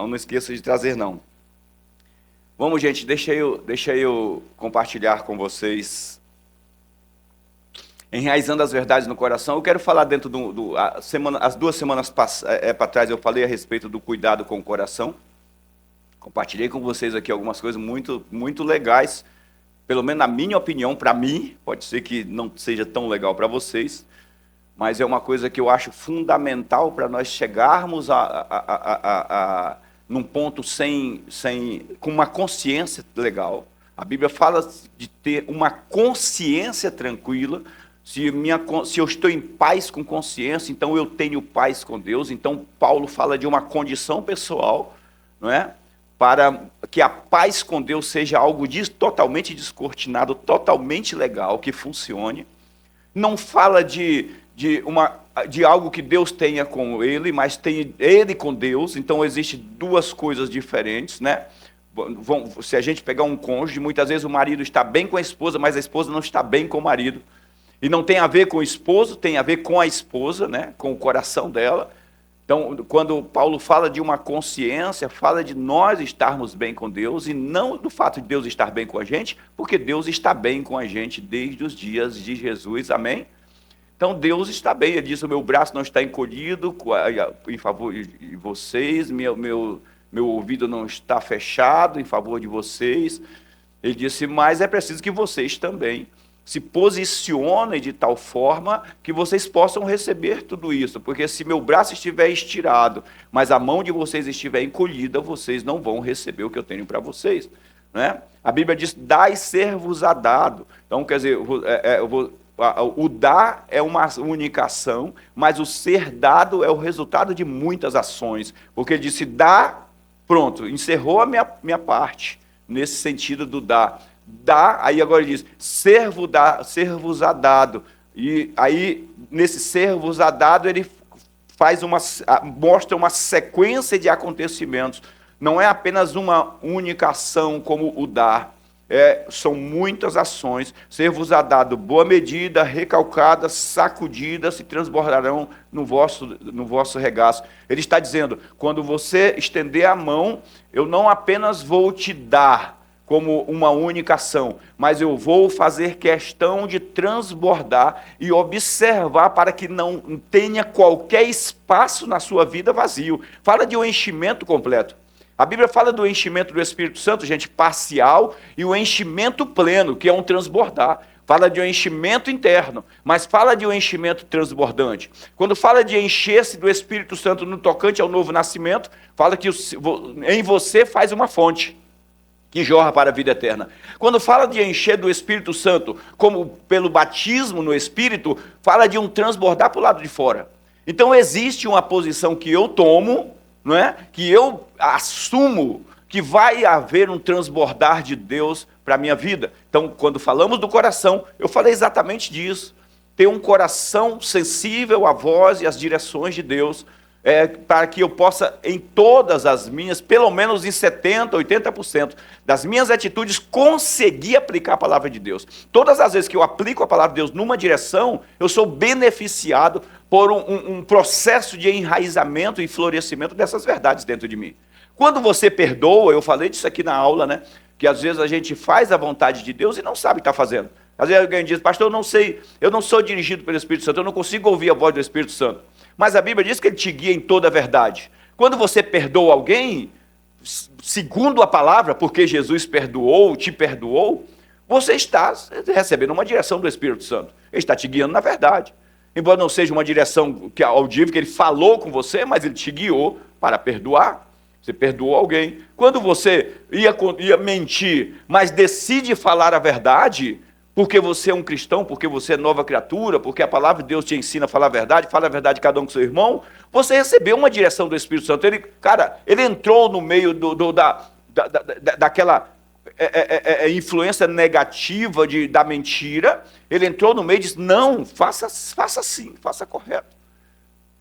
não esqueça de trazer não. Vamos, gente, deixa eu compartilhar com vocês. Enraizando as verdades no coração, eu quero falar dentro as 2 semanas para trás eu falei a respeito do cuidado com o coração. Compartilhei com vocês aqui algumas coisas muito, muito legais, pelo menos na minha opinião, para mim, pode ser que não seja tão legal para vocês, mas é uma coisa que eu acho fundamental para nós chegarmos num ponto com uma consciência legal. A Bíblia fala de ter uma consciência tranquila. Se eu estou em paz com consciência, então eu tenho paz com Deus. Então Paulo fala de uma condição pessoal, não é? Para que a paz com Deus seja algo totalmente descortinado, totalmente legal, que funcione. Não fala de algo que Deus tenha com ele, mas tem ele com Deus. Então existem 2 coisas diferentes, né? Se a gente pegar um cônjuge, muitas vezes o marido está bem com a esposa, mas a esposa não está bem com o marido. E não tem a ver com o esposo, tem a ver com a esposa, né? Com o coração dela. Então, quando Paulo fala de uma consciência, fala de nós estarmos bem com Deus, e não do fato de Deus estar bem com a gente, porque Deus está bem com a gente desde os dias de Jesus, amém? Então Deus está bem, ele diz, o meu braço não está encolhido em favor de vocês, meu ouvido não está fechado em favor de vocês. Ele disse, mas é preciso que vocês também se posicionem de tal forma que vocês possam receber tudo isso, porque se meu braço estiver estirado, mas a mão de vocês estiver encolhida, vocês não vão receber o que eu tenho para vocês, né? A Bíblia diz, dai ser-vos-á dado. Então, quer dizer, o dar é uma única ação, mas o ser dado é o resultado de muitas ações, porque ele disse, dá, pronto, encerrou a minha parte, nesse sentido do dar. Dá, aí agora ele diz, ser-vos-á dado. E aí, nesse ser-vos-á dado, ele mostra uma sequência de acontecimentos. Não é apenas uma única ação como o dar. São muitas ações. Ser-vos-á dado boa medida, recalcada, sacudida, se transbordarão no vosso regaço. Ele está dizendo, quando você estender a mão, eu não apenas vou te dar como uma única ação, mas eu vou fazer questão de transbordar e observar para que não tenha qualquer espaço na sua vida vazio. Fala de um enchimento completo. A Bíblia fala do enchimento do Espírito Santo, gente, parcial, e o enchimento pleno, que é um transbordar. Fala de um enchimento interno, mas fala de um enchimento transbordante. Quando fala de encher-se do Espírito Santo no tocante ao novo nascimento, fala que em você faz uma fonte que jorra para a vida eterna. Quando fala de encher do Espírito Santo, como pelo batismo no Espírito, fala de um transbordar para o lado de fora. Então existe uma posição que eu tomo, não é? Que eu assumo que vai haver um transbordar de Deus para a minha vida. Então, quando falamos do coração, eu falei exatamente disso. Ter um coração sensível à voz e às direções de Deus, para que eu possa, em todas as minhas, pelo menos em 70%, 80% das minhas atitudes, conseguir aplicar a palavra de Deus. Todas as vezes que eu aplico a palavra de Deus numa direção, eu sou beneficiado por um processo de enraizamento e florescimento dessas verdades dentro de mim. Quando você perdoa, eu falei disso aqui na aula, né? Que às vezes a gente faz a vontade de Deus e não sabe o que está fazendo. Às vezes alguém diz, pastor, eu não sou dirigido pelo Espírito Santo, eu não consigo ouvir a voz do Espírito Santo. Mas a Bíblia diz que ele te guia em toda a verdade. Quando você perdoa alguém, segundo a palavra, porque Jesus perdoou, te perdoou, você está recebendo uma direção do Espírito Santo. Ele está te guiando na verdade. Embora não seja uma direção audível, que ele falou com você, mas ele te guiou para perdoar. Você perdoou alguém. Quando você ia mentir, mas decide falar a verdade, porque você é um cristão, porque você é nova criatura, porque a palavra de Deus te ensina a falar a verdade, fala a verdade cada um com seu irmão, você recebeu uma direção do Espírito Santo. Ele entrou no meio daquela influência negativa da mentira, ele entrou no meio e disse, não, faça assim, faça correto.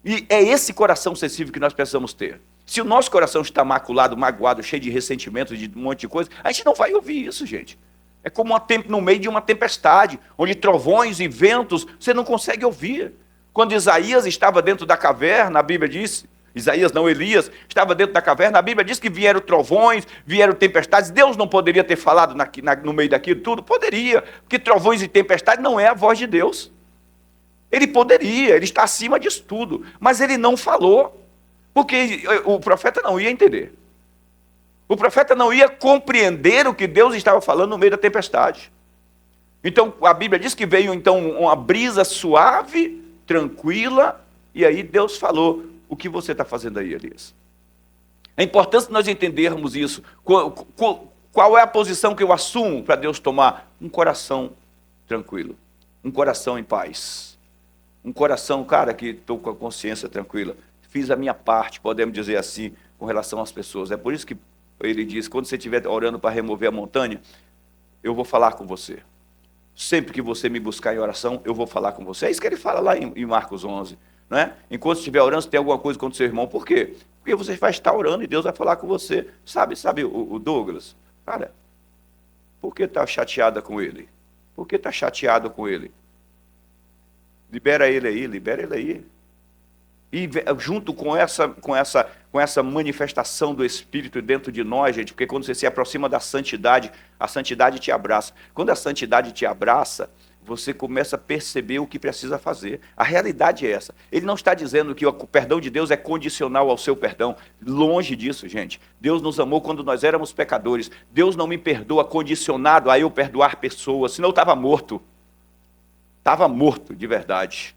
E é esse coração sensível que nós precisamos ter. Se o nosso coração está maculado, magoado, cheio de ressentimento, de um monte de coisa, a gente não vai ouvir isso, gente. É como no meio de uma tempestade, onde trovões e ventos, você não consegue ouvir. Quando Isaías estava dentro da caverna, a Bíblia diz Isaías não, Elias, estava dentro da caverna. A Bíblia diz que vieram trovões, vieram tempestades. Deus não poderia ter falado no meio daquilo tudo? Poderia, porque trovões e tempestades não é a voz de Deus. Ele poderia, ele está acima disso tudo, mas ele não falou, porque o profeta não ia entender. O profeta não ia compreender o que Deus estava falando no meio da tempestade. Então a Bíblia diz que veio então uma brisa suave, tranquila, e aí Deus falou: o que você está fazendo aí, Elias? É importante nós entendermos isso. Qual é a posição que eu assumo para Deus tomar? Um coração tranquilo, um coração em paz, um coração, cara, que estou com a consciência tranquila, fiz a minha parte, podemos dizer assim, com relação às pessoas. É por isso que ele diz: quando você estiver orando para remover a montanha, eu vou falar com você. Sempre que você me buscar em oração, eu vou falar com você. É isso que ele fala lá em Marcos 11. Não é? Enquanto estiver orando, se tem alguma coisa contra o seu irmão, por quê? Porque você vai estar orando e Deus vai falar com você. Sabe o Douglas? Cara, por que está chateada com ele? Por que está chateado com ele? Libera ele aí. E junto com essa manifestação do Espírito dentro de nós, gente, porque quando você se aproxima da santidade, a santidade te abraça. Quando a santidade te abraça, você começa a perceber o que precisa fazer. A realidade é essa. Ele não está dizendo que o perdão de Deus é condicional ao seu perdão. Longe disso, gente. Deus nos amou quando nós éramos pecadores. Deus não me perdoa condicionado a eu perdoar pessoas, senão eu estava morto. Estava morto, de verdade.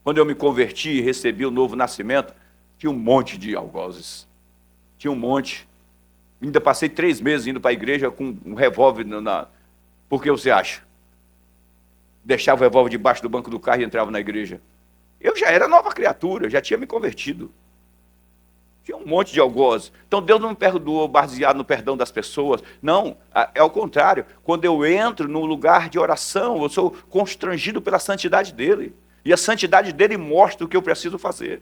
Quando eu me converti e recebi o novo nascimento, tinha um monte de algozes. Tinha um monte. Ainda passei 3 meses indo para a igreja com um revólver Por que você acha? Deixava o revólver debaixo do banco do carro e entrava na igreja. Eu já era nova criatura, já tinha me convertido. Tinha um monte de algozes. Então Deus não me perdoou baseado no perdão das pessoas. Não, é ao contrário. Quando eu entro num lugar de oração, eu sou constrangido pela santidade dele. E a santidade dele mostra o que eu preciso fazer.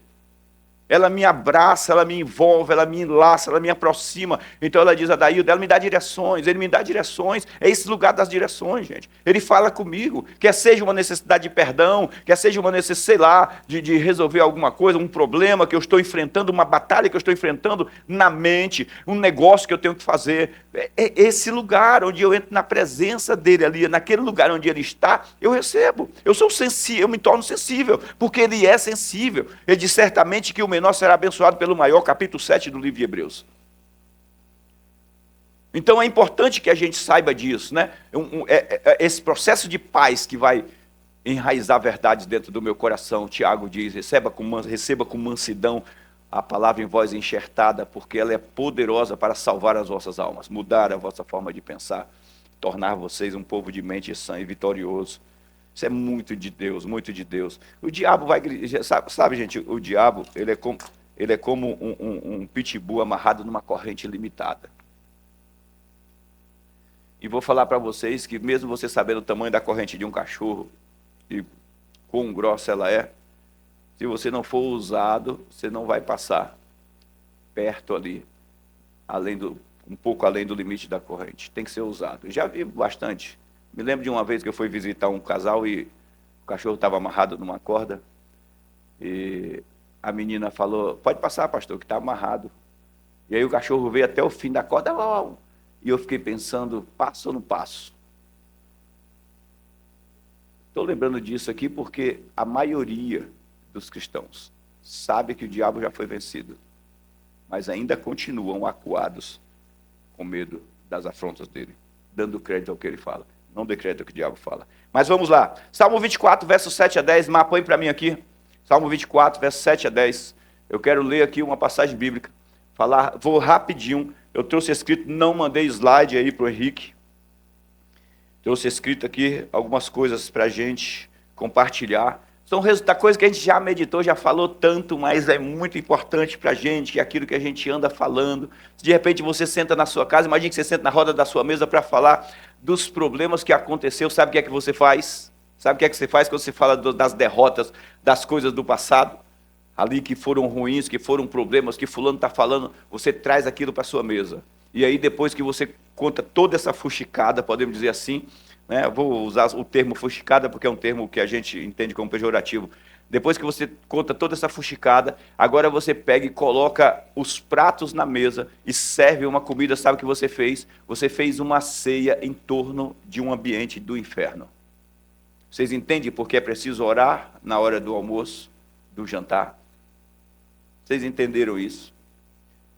Ela me abraça, ela me envolve, ela me enlaça, ela me aproxima. Então ela diz a Daílda, ela me dá direções, ele me dá direções. É esse lugar das direções, gente. Ele fala comigo, quer seja uma necessidade de perdão, quer seja uma necessidade, sei lá, de resolver alguma coisa, um problema que eu estou enfrentando, uma batalha que eu estou enfrentando na mente, um negócio que eu tenho que fazer. É esse lugar onde eu entro na presença dele ali, naquele lugar onde ele está, eu recebo. Eu sou sensível, eu me torno sensível, porque ele é sensível. Ele diz certamente que o menor será abençoado pelo maior, capítulo 7 do livro de Hebreus. Então é importante que a gente saiba disso, né? Esse processo de paz que vai enraizar verdades dentro do meu coração. Tiago diz, receba com mansidão a palavra em voz enxertada, porque ela é poderosa para salvar as vossas almas, mudar a vossa forma de pensar, tornar vocês um povo de mente sã e vitorioso. Isso é muito de Deus, muito de Deus. O diabo vai... Sabe, gente, o diabo, ele é como um pitbull amarrado numa corrente limitada. E vou falar para vocês que mesmo você sabendo o tamanho da corrente de um cachorro, e quão grossa ela é, se você não for usado, você não vai passar perto ali, um pouco além do limite da corrente. Tem que ser usado. Já vi bastante. Me lembro de uma vez que eu fui visitar um casal e o cachorro estava amarrado numa corda. E a menina falou, pode passar, pastor, que está amarrado. E aí o cachorro veio até o fim da corda. E eu fiquei pensando, passo ou não passo? Estou lembrando disso aqui porque a maioria dos cristãos sabe que o diabo já foi vencido, mas ainda continuam acuados com medo das afrontas dele, dando crédito ao que ele fala. Não dê crédito ao que o diabo fala. Mas vamos lá. Salmo 24, versos 7 a 10. Põe para mim aqui. Salmo 24, versos 7 a 10. Eu quero ler aqui uma passagem bíblica. Vou rapidinho. Eu trouxe escrito, não mandei slide aí para o Henrique. Trouxe escrito aqui algumas coisas para a gente compartilhar. São coisas que a gente já meditou, já falou tanto, mas é muito importante para a gente, que é aquilo que a gente anda falando. Se de repente você senta na sua casa, imagine que você senta na roda da sua mesa para falar dos problemas que aconteceu, sabe o que é que você faz? Sabe o que é que você faz quando você fala das derrotas, das coisas do passado? Ali que foram ruins, que foram problemas, que fulano está falando, você traz aquilo para a sua mesa. E aí depois que você conta toda essa fuxicada, podemos dizer assim, né? Vou usar o termo fuxicada porque é um termo que a gente entende como pejorativo. Depois que você conta toda essa fuxicada, agora você pega e coloca os pratos na mesa e serve uma comida. Sabe o que você fez? Você fez uma ceia em torno de um ambiente do inferno. Vocês entendem por que é preciso orar na hora do almoço, do jantar? Vocês entenderam isso?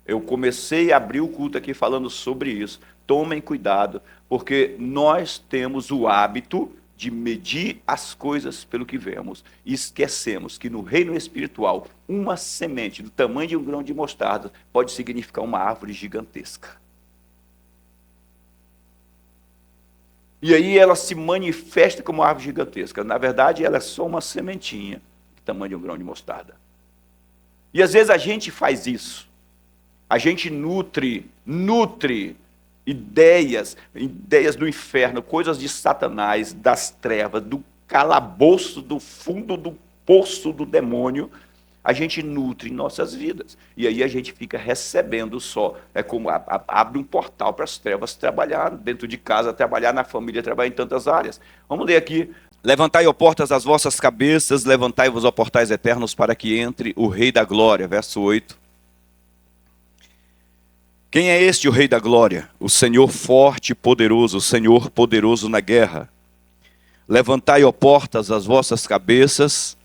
Eu comecei a abrir o culto aqui falando sobre isso. Tomem cuidado, porque nós temos o hábito de medir as coisas pelo que vemos. E esquecemos que no reino espiritual, uma semente do tamanho de um grão de mostarda pode significar uma árvore gigantesca. E aí ela se manifesta como uma árvore gigantesca. Na verdade, ela é só uma sementinha do tamanho de um grão de mostarda. E às vezes a gente faz isso. A gente nutre ideias do inferno, coisas de Satanás, das trevas, do calabouço, do fundo do poço do demônio. A gente nutre em nossas vidas. E aí a gente fica recebendo só. É como abre um portal para as trevas trabalhar dentro de casa, trabalhar na família, trabalhar em tantas áreas. Vamos ler aqui. Levantai, ó portas, as vossas cabeças, levantai-vos, ó portais eternos, para que entre o Rei da Glória. Verso 8. Quem é este, o Rei da Glória? O Senhor forte e poderoso, o Senhor poderoso na guerra. Levantai, ó portas, as vossas cabeças,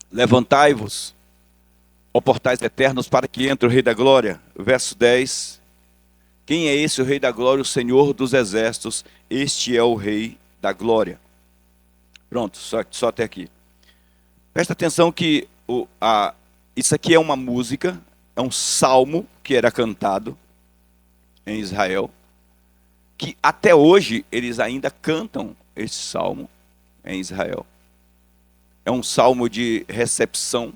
levantai-vos, ó portais eternos, para que entre o Rei da Glória. Verso 10. Quem é esse, o Rei da Glória? O Senhor dos exércitos, este é o Rei da Glória. Pronto, só até aqui. Presta atenção que isso aqui é uma música, é um salmo que era cantado em Israel, que até hoje eles ainda cantam esse salmo em Israel. É um salmo de recepção.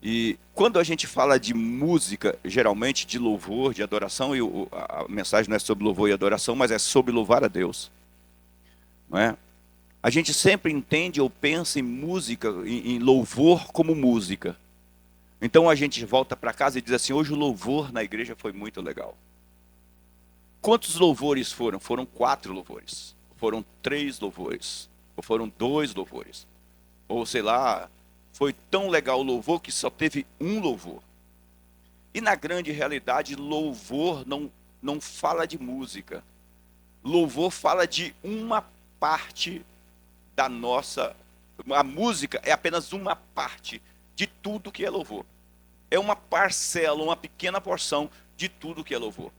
E quando a gente fala de música, geralmente de louvor, de adoração, e a mensagem não é sobre louvor e adoração, mas é sobre louvar a Deus. Não é? A gente sempre entende ou pensa em música, em louvor como música. Então a gente volta para casa e diz assim: hoje o louvor na igreja foi muito legal. Quantos louvores foram? Foram 4 louvores. Foram 3 louvores. Ou foram 2 louvores. Ou sei lá, foi tão legal o louvor que só teve um louvor. E na grande realidade, louvor não fala de música. Louvor fala de uma parte da nossa... A música é apenas uma parte de tudo que é louvor. É uma parcela, uma pequena porção de tudo que é louvor.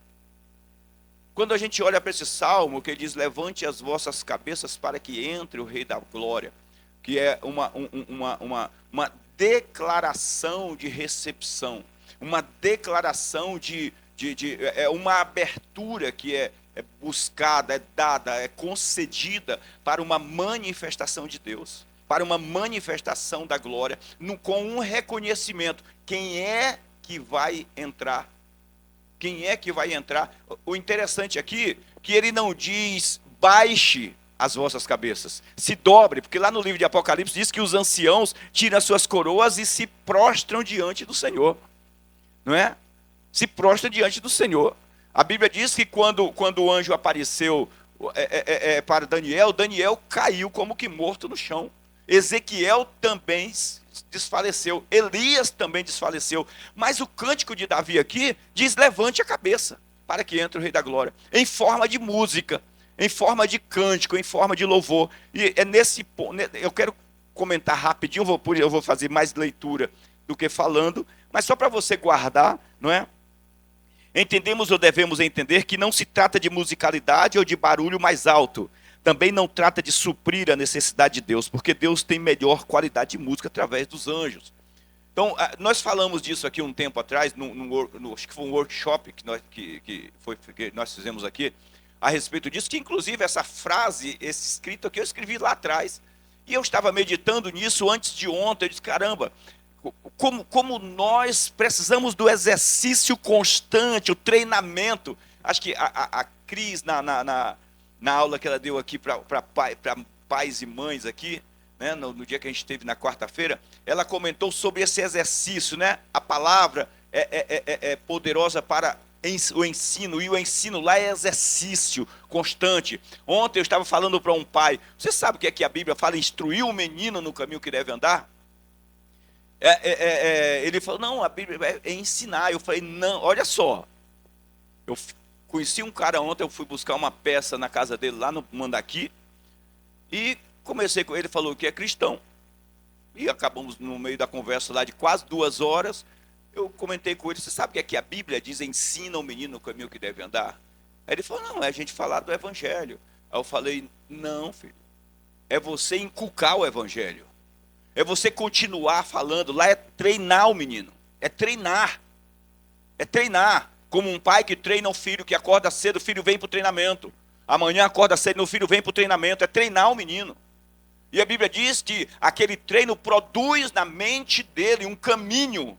Quando a gente olha para esse salmo, que ele diz: levante as vossas cabeças para que entre o Rei da Glória, que é uma declaração de recepção, uma declaração é uma abertura que é buscada, é dada, é concedida para uma manifestação de Deus, para uma manifestação da glória, com um reconhecimento. Quem é que vai entrar? Quem é que vai entrar? O interessante aqui, que ele não diz: baixe as vossas cabeças, se dobre, porque lá no livro de Apocalipse diz que os anciãos tiram as suas coroas e se prostram diante do Senhor. Não é? Se prostram diante do Senhor. A Bíblia diz que quando o anjo apareceu para Daniel, Daniel caiu como que morto no chão. Ezequiel também desfaleceu, Elias também desfaleceu. Mas o cântico de Davi aqui diz: levante a cabeça para que entre o Rei da Glória, em forma de música, em forma de cântico, em forma de louvor. E é nesse ponto, eu quero comentar rapidinho, eu vou fazer mais leitura do que falando, mas só para você guardar, não é? Entendemos ou devemos entender que não se trata de musicalidade ou de barulho mais alto. Também não trata de suprir a necessidade de Deus, porque Deus tem melhor qualidade de música através dos anjos. Então, nós falamos disso aqui um tempo atrás, acho que foi um workshop que nós fizemos aqui, a respeito disso, que inclusive essa frase, esse escrito aqui, eu escrevi lá atrás, e eu estava meditando nisso antes de ontem. Eu disse: caramba, como nós precisamos do exercício constante, o treinamento. Acho que a Cris, na aula que ela deu aqui para pais e mães aqui, né, no dia que a gente esteve na quarta-feira, ela comentou sobre esse exercício, né? A palavra é poderosa para o ensino, e o ensino lá é exercício constante. Ontem eu estava falando para um pai, você sabe o que é que a Bíblia fala, instruir o menino no caminho que deve andar? Ele falou, não, a Bíblia é ensinar. Eu falei, não, olha só, eu conheci um cara ontem, eu fui buscar uma peça na casa dele lá no Mandaqui, e comecei com ele, falou que é cristão, e acabamos no meio da conversa lá de quase 2 horas. Eu comentei com ele, você sabe o que é que a Bíblia diz, ensina o menino no caminho que deve andar? Aí ele falou, não, é a gente falar do Evangelho. Aí eu falei, não, filho, é você inculcar o Evangelho, é você continuar falando, lá é treinar o menino, é treinar, como um pai que treina o filho, que acorda cedo, o filho vem para o treinamento, amanhã acorda cedo, o filho vem para o treinamento, é treinar o menino. E a Bíblia diz que aquele treino produz na mente dele um caminho,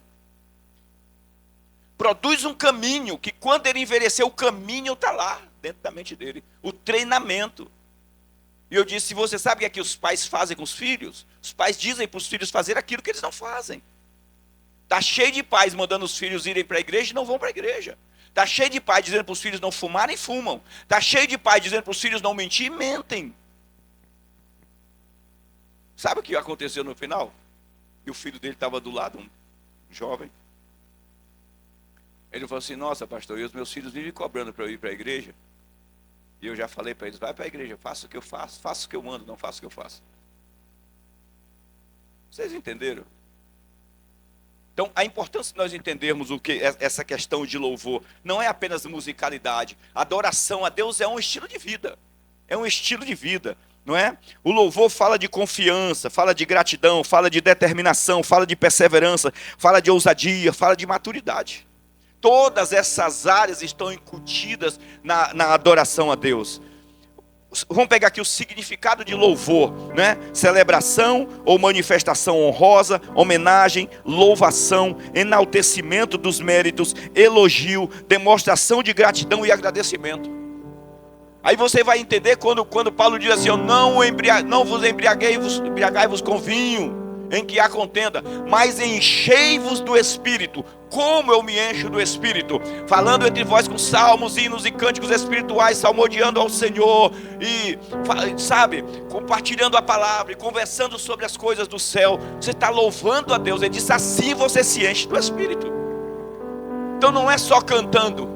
produz um caminho, que quando ele envelhecer, o caminho está lá, dentro da mente dele, o treinamento. E eu disse, você sabe o que é que os pais fazem com os filhos? Os pais dizem para os filhos fazer aquilo que eles não fazem. Está cheio de pais mandando os filhos irem para a igreja e não vão para a igreja. Está cheio de pais dizendo para os filhos não fumarem, fumam. Está cheio de pais dizendo para os filhos não mentir, mentem. Sabe o que aconteceu no final? E o filho dele estava do lado, um jovem. Ele falou assim, nossa pastor, e os meus filhos vivem cobrando para eu ir para a igreja. E eu já falei para eles, vai para a igreja, faça o que eu faço, faça o que eu mando, não faça o que eu faço. Vocês entenderam? Então, a importância de nós entendermos o que essa questão de louvor não é apenas musicalidade. Adoração a Deus é um estilo de vida. É um estilo de vida, não é? O louvor fala de confiança, fala de gratidão, fala de determinação, fala de perseverança, fala de ousadia, fala de maturidade. Todas essas áreas estão incutidas na adoração a Deus. Vamos pegar aqui o significado de louvor, né? Celebração ou manifestação honrosa, homenagem, louvação, enaltecimento dos méritos, elogio, demonstração de gratidão e agradecimento. Aí você vai entender quando Paulo diz assim, não vos embriagai-vos com vinho, em que há contenda, mas enchei-vos do Espírito. Como eu me encho do Espírito? Falando entre vós com salmos, hinos e cânticos espirituais, salmodiando ao Senhor, e, sabe, compartilhando a palavra, e conversando sobre as coisas do céu. Você está louvando a Deus. Ele disse, assim você se enche do Espírito. Então não é só cantando.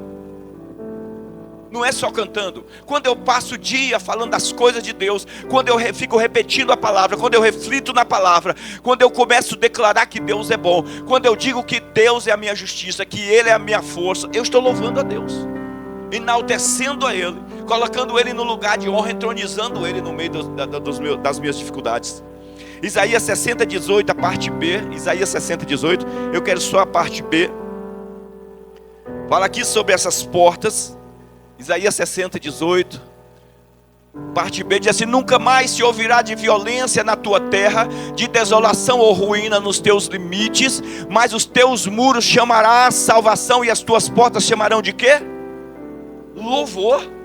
Não é só cantando. Quando eu passo o dia falando das coisas de Deus, quando eu fico repetindo a palavra, quando eu reflito na palavra, quando eu começo a declarar que Deus é bom, quando eu digo que Deus é a minha justiça, que Ele é a minha força, eu estou louvando a Deus, enaltecendo a Ele, colocando Ele no lugar de honra, entronizando Ele no meio das minhas dificuldades. Isaías 60, 18, a parte B. Isaías 60, 18. Eu quero só a parte B. Fala aqui sobre essas portas. Isaías 60, 18, parte B, diz assim, nunca mais se ouvirá de violência na tua terra, de desolação ou ruína nos teus limites, mas os teus muros chamará salvação e as tuas portas chamarão de quê? Louvor.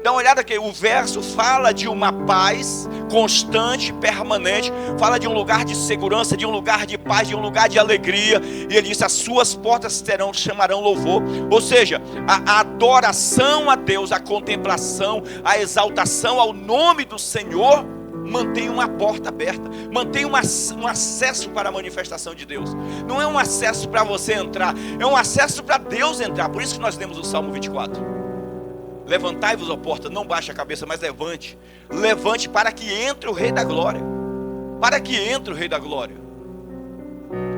Dá uma olhada aqui, o verso fala de uma paz constante, permanente, fala de um lugar de segurança, de um lugar de paz, de um lugar de alegria, e ele diz, as suas portas chamarão louvor. Ou seja, a adoração a Deus, a contemplação, a exaltação ao nome do Senhor, mantém uma porta aberta, mantém um acesso para a manifestação de Deus. Não é um acesso para você entrar, é um acesso para Deus entrar. Por isso que nós lemos o Salmo 24. Levantai-vos, ó porta, não baixe a cabeça, mas levante. Levante para que entre o Rei da Glória. Para que entre o Rei da Glória.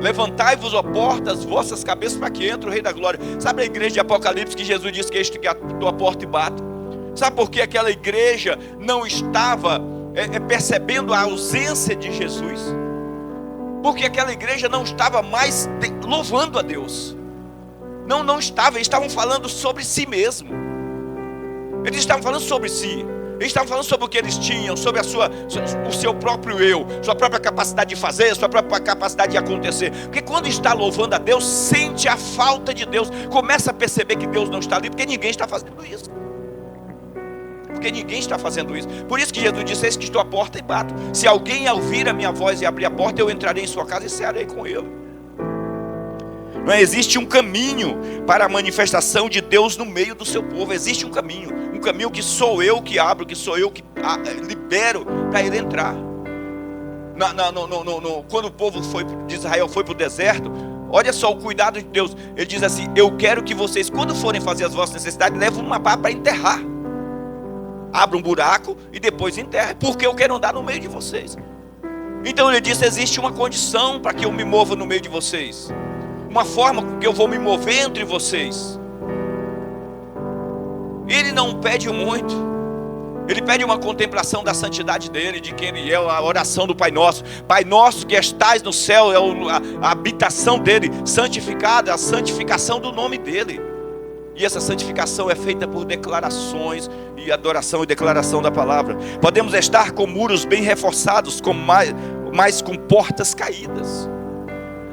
Levantai-vos, ó porta, as vossas cabeças, para que entre o Rei da Glória. Sabe a igreja de Apocalipse que Jesus disse que este que é a tua porta e bato? Sabe por que aquela igreja não estava percebendo a ausência de Jesus? Porque aquela igreja não estava mais louvando a Deus. Não estava, eles estavam falando sobre si mesmo. Eles estavam falando sobre si. Eles estavam falando sobre o que eles tinham, sobre o seu próprio eu, sua própria capacidade de fazer, sua própria capacidade de acontecer. Porque quando está louvando a Deus, sente a falta de Deus, começa a perceber que Deus não está ali, porque ninguém está fazendo isso. Porque ninguém está fazendo isso. Por isso que Jesus disse, eis que estou à porta e bato. Se alguém ouvir a minha voz e abrir a porta, eu entrarei em sua casa e cearei com ele. Não existe um caminho para a manifestação de Deus no meio do seu povo. Existe um caminho que sou eu que abro, que sou eu que libero para ele entrar. Quando o povo de Israel foi para o deserto, olha só o cuidado de Deus. Ele diz assim: eu quero que vocês, quando forem fazer as vossas necessidades, levem uma pá para enterrar. Abra um buraco e depois enterre, porque eu quero andar no meio de vocês. Então ele disse: existe uma condição para que eu me mova no meio de vocês, uma forma que eu vou me mover entre vocês. Ele não pede muito, ele pede uma contemplação da santidade dele, de quem ele é, a oração do Pai Nosso. Pai nosso que estais no céu, é a habitação dele, santificada, a santificação do nome dele. E essa santificação é feita por declarações e adoração e declaração da palavra. Podemos estar com muros bem reforçados, mas com portas caídas.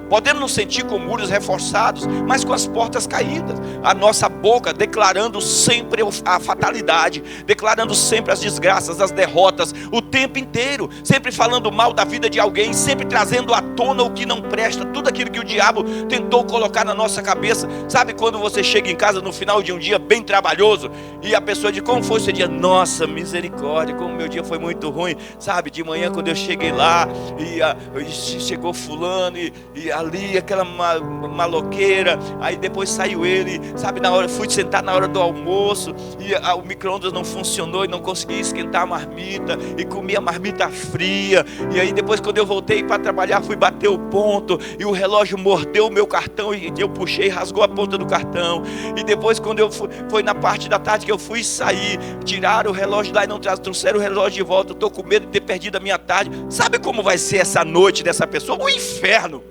Podemos nos sentir com muros reforçados, mas com as portas caídas. A nossa boca declarando sempre a fatalidade, declarando sempre as desgraças, as derrotas, o tempo inteiro. Sempre falando mal da vida de alguém, sempre trazendo à tona o que não presta, tudo aquilo que o diabo tentou colocar na nossa cabeça. Sabe quando você chega em casa no final de um dia bem trabalhoso, e a pessoa diz: como foi o seu dia? Nossa, misericórdia, como meu dia foi muito ruim. Sabe, de manhã quando eu cheguei lá, e chegou fulano, e ali aquela maloqueira, aí depois saiu ele, sabe, na hora, fui sentar na hora do almoço, e o micro-ondas não funcionou, e não consegui esquentar a marmita, e comi a marmita fria, e aí depois quando eu voltei para trabalhar, fui bater o ponto, e o relógio mordeu o meu cartão, e eu puxei, rasgou a ponta do cartão, e depois quando eu foi na parte da tarde que eu fui sair, tiraram o relógio lá e não trouxeram o relógio de volta, eu estou com medo de ter perdido a minha tarde. Sabe como vai ser essa noite dessa pessoa? O inferno.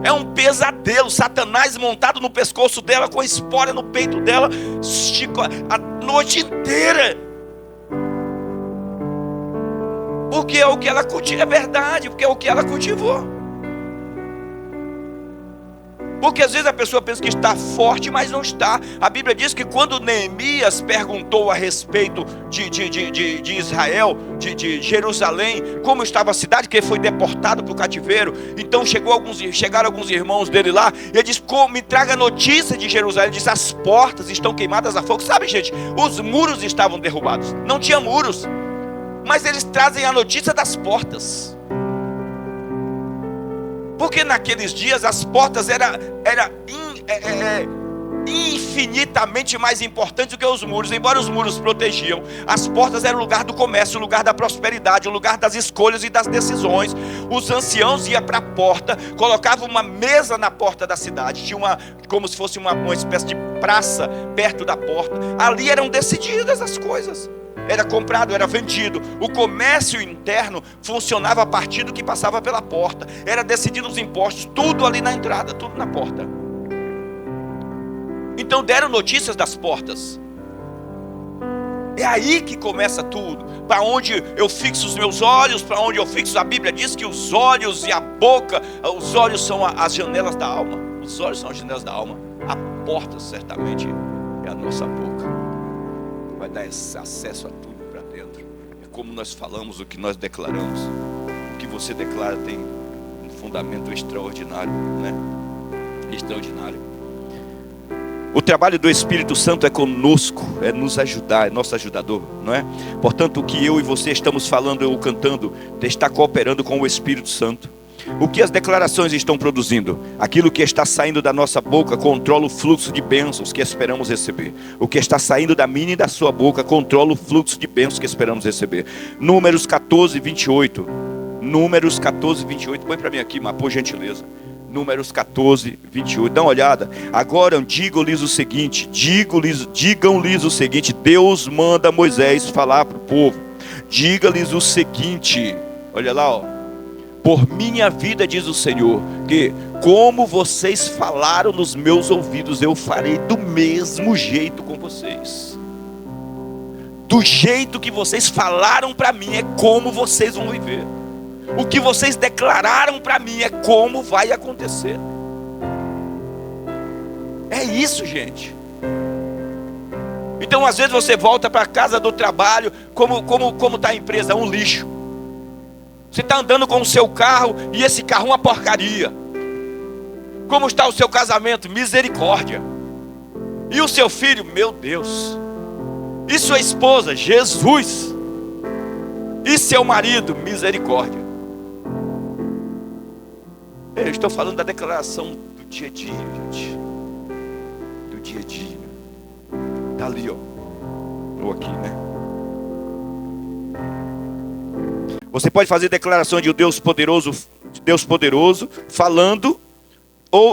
É um pesadelo, Satanás montado no pescoço dela, com a espora no peito dela, a noite inteira. Porque é o que ela cultiva, é verdade, porque é o que ela cultivou. Porque às vezes a pessoa pensa que está forte, mas não está. A Bíblia diz que quando Neemias perguntou a respeito de Israel, de Jerusalém, como estava a cidade, que ele foi deportado para o cativeiro. Então chegaram alguns irmãos dele lá, e ele disse: me traga notícia de Jerusalém. Ele disse: as portas estão queimadas a fogo. Sabe, gente, os muros estavam derrubados, não tinha muros, mas eles trazem a notícia das portas. Porque naqueles dias as portas era infinitamente mais importante do que os muros. Embora os muros protegiam, as portas eram o lugar do comércio, o lugar da prosperidade, o lugar das escolhas e das decisões. Os anciãos iam para a porta, colocavam uma mesa na porta da cidade, tinha como se fosse uma espécie de praça perto da porta. Ali eram decididas as coisas. Era comprado, era vendido. O comércio interno funcionava a partir do que passava pela porta. Era decidido os impostos, tudo ali na entrada, tudo na porta. Então deram notícias das portas. É aí que começa tudo. Para onde eu fixo os meus olhos, para onde eu fixo. A Bíblia diz que os olhos e a boca, os olhos são as janelas da alma. Os olhos são as janelas da alma. A porta certamente é a nossa boca. Vai dar esse acesso a tudo para dentro. É como nós falamos, o que nós declaramos. O que você declara tem um fundamento extraordinário, né? Extraordinário. O trabalho do Espírito Santo é conosco, é nos ajudar, é nosso ajudador, não é? Portanto, o que eu e você estamos falando ou cantando está cooperando com o Espírito Santo. O que as declarações estão produzindo? Aquilo que está saindo da nossa boca controla o fluxo de bênçãos que esperamos receber. O que está saindo da minha e da sua boca controla o fluxo de bênçãos que esperamos receber. Números 14, 28. Números 14, 28. Põe para mim aqui, mas por gentileza. Números 14, 28. Dá uma olhada. Agora digam-lhes o seguinte. Digam-lhes o seguinte. Deus manda Moisés falar para o povo. Diga-lhes o seguinte. Olha lá, ó. Por minha vida, diz o Senhor, que como vocês falaram nos meus ouvidos, eu farei do mesmo jeito com vocês. Do jeito que vocês falaram para mim, é como vocês vão viver. O que vocês declararam para mim é como vai acontecer. É isso, gente. Então às vezes você volta para a casa do trabalho, como está a empresa? Um lixo. Você está andando com o seu carro e esse carro é uma porcaria. Como está o seu casamento? Misericórdia. E o seu filho, meu Deus. E sua esposa, Jesus. E seu marido, misericórdia. Eu estou falando da declaração do dia a dia, gente. Do dia a dia. Está ali, ó. Ou aqui, né? Você pode fazer declaração de Deus poderoso, falando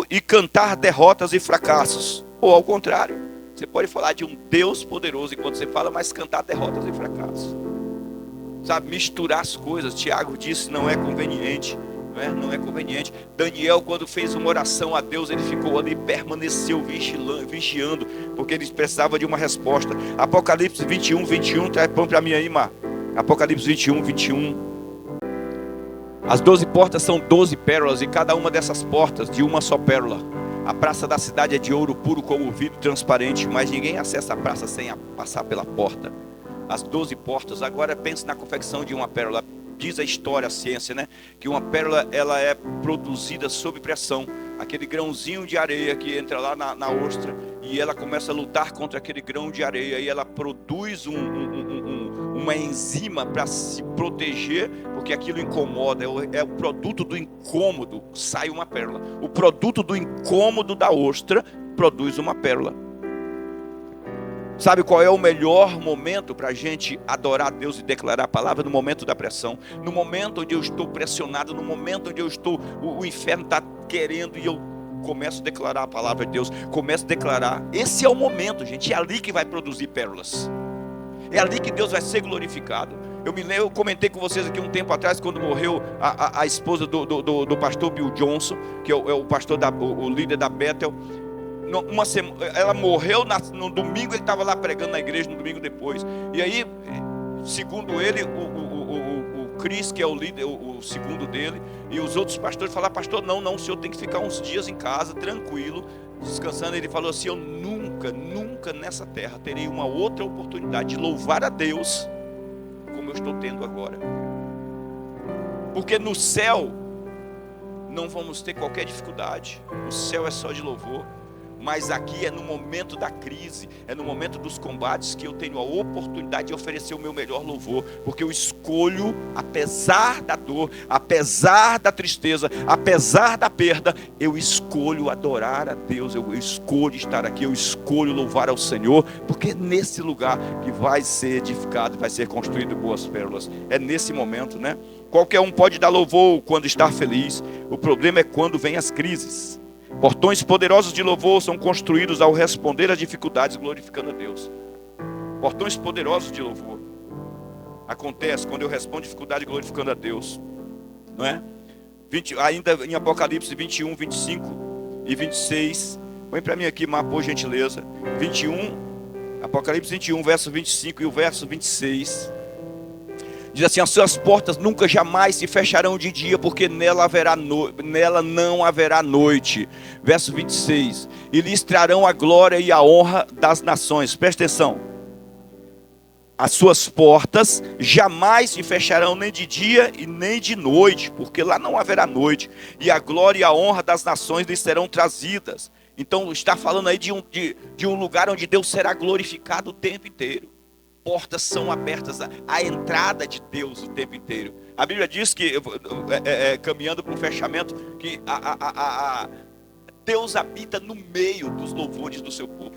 e cantar derrotas e fracassos. Ou ao contrário, você pode falar de um Deus poderoso enquanto você fala, mas cantar derrotas e fracassos. Sabe, misturar as coisas. Tiago disse, não é conveniente. Não é conveniente. Daniel, quando fez uma oração a Deus, ele ficou ali, permaneceu vigiando, porque ele precisava de uma resposta. Apocalipse 21, traz pão para mim aí, Mar. Apocalipse 21. As 12 portas são 12 pérolas, e cada uma dessas portas de uma só pérola. A praça da cidade é de ouro puro como vidro transparente, mas ninguém acessa a praça sem passar pela porta. As 12 portas. Agora pense na confecção de uma pérola. Diz a história, a ciência, né? Que uma pérola, ela é produzida sob pressão. Aquele grãozinho de areia que entra lá na ostra, e ela começa a lutar contra aquele grão de areia, e ela produz uma enzima para se proteger, porque aquilo incomoda. É o produto do incômodo, sai uma pérola. O produto do incômodo da ostra produz uma pérola. Sabe qual é o melhor momento para a gente adorar a Deus e declarar a palavra? No momento da pressão. No momento onde eu estou pressionado, no momento onde eu estou, o inferno está querendo, e eu começo a declarar a palavra de Deus, começo a declarar. Esse é o momento, gente, é ali que vai produzir pérolas. É ali que Deus vai ser glorificado. Eu comentei com vocês aqui um tempo atrás, quando morreu a esposa do pastor Bill Johnson, que é o pastor, o líder da Bethel. Ela morreu no domingo, ele estava lá pregando na igreja no domingo depois. E aí, segundo ele, o Chris, que é o líder, o segundo dele, e os outros pastores falaram: pastor, não, o senhor tem que ficar uns dias em casa, tranquilo, descansando. Ele falou assim: eu nunca nessa terra terei uma outra oportunidade de louvar a Deus como eu estou tendo agora. Porque no céu não vamos ter qualquer dificuldade, o céu é só de louvor. Mas aqui é no momento da crise, é no momento dos combates que eu tenho a oportunidade de oferecer o meu melhor louvor, porque eu escolho, apesar da dor, apesar da tristeza, apesar da perda, eu escolho adorar a Deus, eu escolho estar aqui, eu escolho louvar ao Senhor, porque é nesse lugar que vai ser edificado, vai ser construído boas pérolas. É nesse momento, né? Qualquer um pode dar louvor quando está feliz, o problema é quando vem as crises. Portões poderosos de louvor são construídos ao responder às dificuldades, glorificando a Deus. Portões poderosos de louvor acontece quando eu respondo à dificuldade, glorificando a Deus, não é? Ainda em Apocalipse 21, 25 e 26. Põe para mim aqui, Mar, por gentileza. 21, Apocalipse 21, verso 25 e o verso 26. Diz assim: as suas portas nunca jamais se fecharão de dia, porque nela não haverá noite. Verso 26. E lhes trarão a glória e a honra das nações. Presta atenção. As suas portas jamais se fecharão nem de dia e nem de noite, porque lá não haverá noite. E a glória e a honra das nações lhes serão trazidas. Então está falando aí de um lugar onde Deus será glorificado o tempo inteiro. Portas são abertas à entrada de Deus o tempo inteiro. A Bíblia diz que, caminhando para o fechamento, que Deus habita no meio dos louvores do seu povo.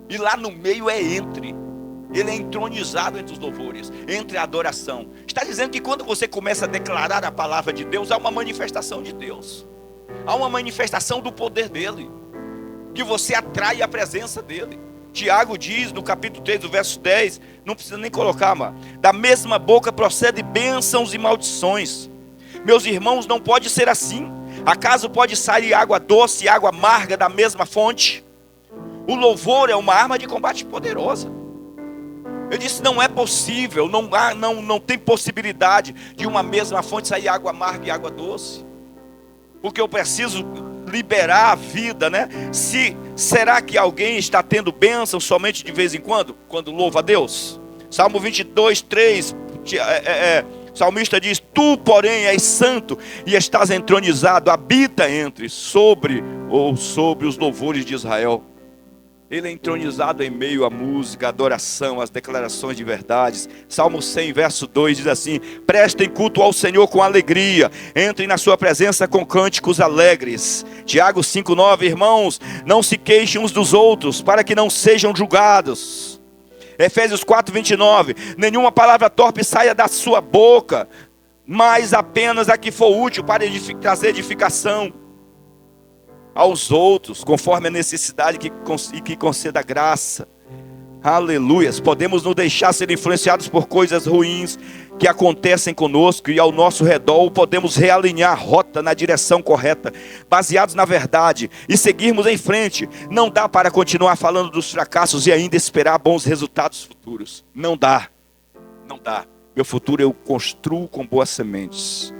E lá no meio Ele é entronizado entre os louvores, entre a adoração. Está dizendo que quando você começa a declarar a palavra de Deus, há uma manifestação de Deus. Há uma manifestação do poder dEle, que você atrai a presença dEle. Tiago diz no capítulo 3, do verso 10, não precisa nem colocar, mano. Da mesma boca procede bênçãos e maldições. Meus irmãos, não pode ser assim. Acaso pode sair água doce e água amarga da mesma fonte? O louvor é uma arma de combate poderosa. Eu disse: não é possível, não tem possibilidade de uma mesma fonte sair água amarga e água doce. Porque eu preciso liberar a vida, né? Será que alguém está tendo bênção somente de vez em quando louva a Deus? Salmo 22, 3, o salmista diz: tu, porém, és santo e estás entronizado, habita sobre os louvores de Israel. Ele é entronizado em meio à música, à adoração, às declarações de verdades. Salmo 100, verso 2 diz assim: prestem culto ao Senhor com alegria, entrem na sua presença com cânticos alegres. Tiago 5,9: irmãos, não se queixem uns dos outros, para que não sejam julgados. Efésios 4,29: nenhuma palavra torpe saia da sua boca, mas apenas a que for útil para trazer edificação aos outros, conforme a necessidade e que conceda graça. Aleluias. Podemos nos deixar ser influenciados por coisas ruins que acontecem conosco e ao nosso redor, ou podemos realinhar a rota na direção correta, baseados na verdade, e seguirmos em frente. Não dá para continuar falando dos fracassos e ainda esperar bons resultados futuros. Não dá. Não dá. Meu futuro eu construo com boas sementes.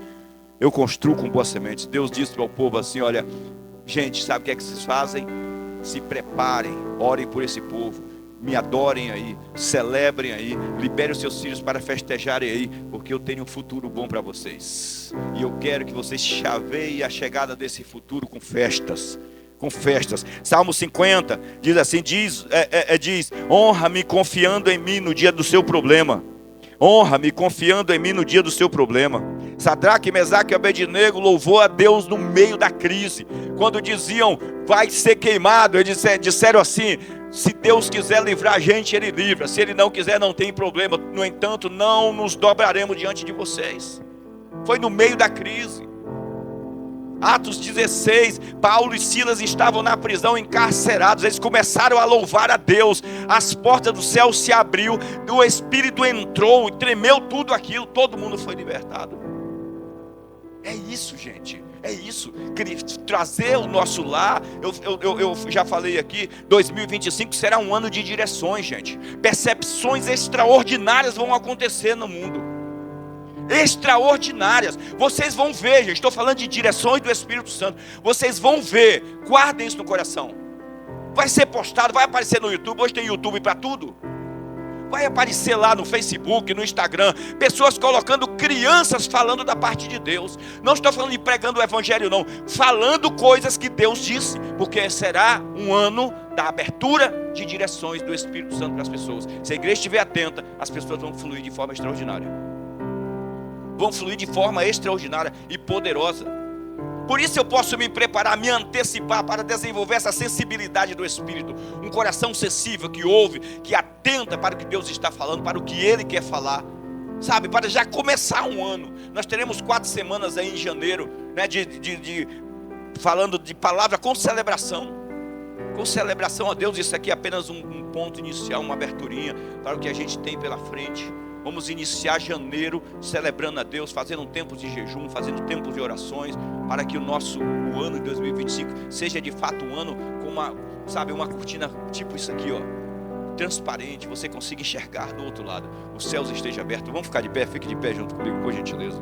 Eu construo com boas sementes. Deus disse para o povo assim: olha, gente, sabe o que é que vocês fazem? Se preparem, orem por esse povo, me adorem aí, celebrem aí, liberem os seus filhos para festejarem aí, porque eu tenho um futuro bom para vocês. E eu quero que vocês chaveiem a chegada desse futuro com festas. Com festas. Salmo 50 diz assim: diz, honra-me confiando em mim no dia do seu problema. Honra-me confiando em mim no dia do seu problema. Sadraque, Mesaque e Abednego louvou a Deus no meio da crise. Quando diziam, vai ser queimado, eles disseram assim: se Deus quiser livrar a gente, Ele livra. Se Ele não quiser, não tem problema. No entanto, não nos dobraremos diante de vocês. Foi no meio da crise. Atos 16, Paulo e Silas estavam na prisão encarcerados. Eles começaram a louvar a Deus. As portas do céu se abriu, o Espírito entrou e tremeu tudo aquilo. Todo mundo foi libertado. É isso, gente. É isso. Trazer o nosso lar. Eu já falei aqui, 2025 será um ano de direções, gente. Percepções extraordinárias vão acontecer no mundo. Extraordinárias. Vocês vão ver, gente. Estou falando de direções do Espírito Santo. Vocês vão ver. Guardem isso no coração. Vai ser postado, vai aparecer no YouTube. Hoje tem YouTube para tudo. Vai aparecer lá no Facebook, no Instagram, pessoas colocando crianças falando da parte de Deus. Não estou falando de pregando o Evangelho, não. Falando coisas que Deus disse. Porque será um ano da abertura de direções do Espírito Santo para as pessoas. Se a igreja estiver atenta, as pessoas vão fluir de forma extraordinária. Vão fluir de forma extraordinária e poderosa. Por isso eu posso me preparar, me antecipar para desenvolver essa sensibilidade do Espírito. Um coração sensível que ouve, que atenta para o que Deus está falando, para o que Ele quer falar. Sabe, para já começar um ano. Nós teremos 4 semanas aí em janeiro, né, falando de palavra com celebração. Com celebração a Deus. Isso aqui é apenas um ponto inicial, uma aberturinha para o que a gente tem pela frente. Vamos iniciar janeiro celebrando a Deus, fazendo um tempo de jejum, fazendo tempos de orações, para que o ano de 2025 seja de fato um ano com uma cortina tipo isso aqui, ó, transparente, você consiga enxergar do outro lado, os céus estejam abertos. Vamos ficar de pé, fique de pé junto comigo, por gentileza.